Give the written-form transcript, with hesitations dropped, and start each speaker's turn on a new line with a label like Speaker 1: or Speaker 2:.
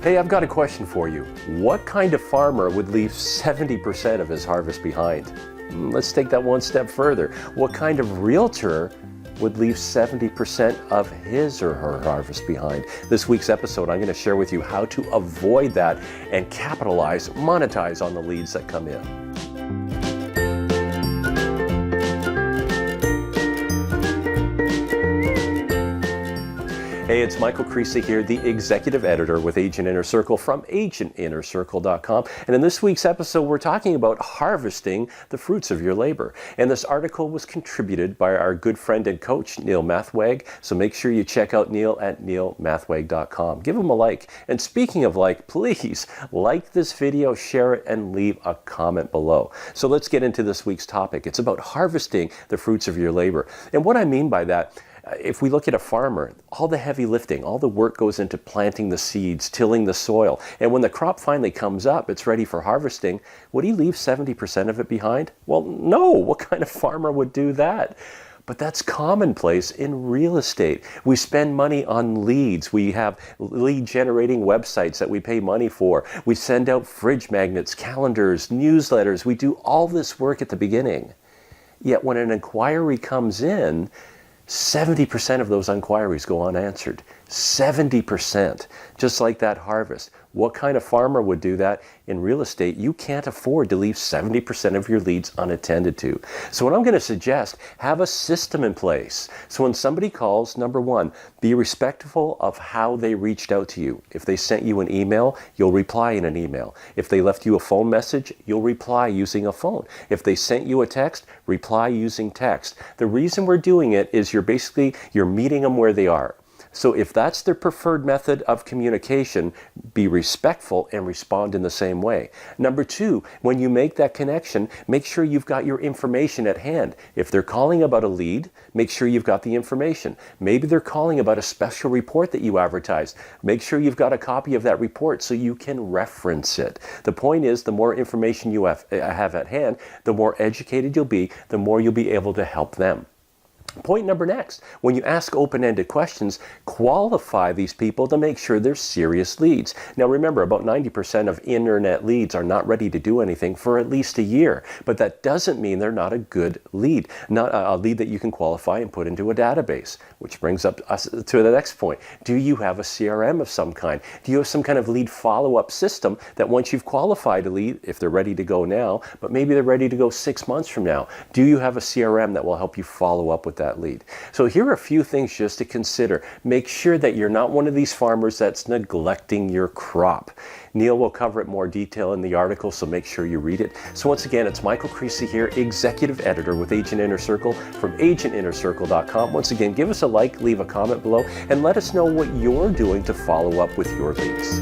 Speaker 1: Hey, I've got a question for you. What kind of farmer would leave 70% of his harvest behind? Let's take that one step further. What kind of realtor would leave 70% of his or her harvest behind? This week's episode, I'm going to share with you how to avoid that and capitalize, monetize on the leads that come in. Hey, it's Michael Creasy here, the executive editor with Agent Inner Circle from agentinnercircle.com. And in this week's episode, we're talking about harvesting the fruits of your labor. And this article was contributed by our good friend and coach, Neil Mathwag. So make sure you check out Neil at neilmathwag.com. Give him a like. And speaking of like, please like this video, share it, and leave a comment below. So let's get into this week's topic. It's about harvesting the fruits of your labor. And what I mean by that, if we look at a farmer, all the heavy lifting, all the work goes into planting the seeds, tilling the soil. And when the crop finally comes up, it's ready for harvesting. Would he leave 70% of it behind? Well, no. What kind of farmer would do that? But that's commonplace in real estate. We spend money on leads. We have lead generating websites that we pay money for. We send out fridge magnets, calendars, newsletters. We do all this work at the beginning. Yet when an inquiry comes in, 70% of those inquiries go unanswered. 70%, just like that harvest. What kind of farmer would do that? In real estate, you can't afford to leave 70% of your leads unattended to. So what I'm going to suggest, have a system in place. So when somebody calls, number one, be respectful of how they reached out to you. If they sent you an email, you'll reply in an email. If they left you a phone message, you'll reply using a phone. If they sent you a text, reply using text. The reason we're doing it is you're meeting them where they are. So if that's their preferred method of communication, be respectful and respond in the same way. Number two, when you make that connection, make sure you've got your information at hand. If they're calling about a lead, make sure you've got the information. Maybe they're calling about a special report that you advertised. Make sure you've got a copy of that report so you can reference it. The point is, the more information you have at hand, the more educated you'll be, the more you'll be able to help them. Point number next, when you ask open-ended questions, qualify these people to make sure they're serious leads. Now remember, about 90% of internet leads are not ready to do anything for at least a year, but that doesn't mean they're not a good lead, not a lead that you can qualify and put into a database, which brings up us to the next point. Do you have a CRM of some kind? Do you have some kind of lead follow-up system that once you've qualified a lead, if they're ready to go now, but maybe they're ready to go 6 months from now, do you have a CRM that will help you follow up with that lead? So here are a few things just to consider. Make sure that you're not one of these farmers that's neglecting your crop. Neil will cover it more detail in the article, so make sure you read it. So once again, it's Michael Creasy here, executive editor with Agent Inner Circle from agentinnercircle.com. Once again, give us a like, leave a comment below, and let us know what you're doing to follow up with your leads.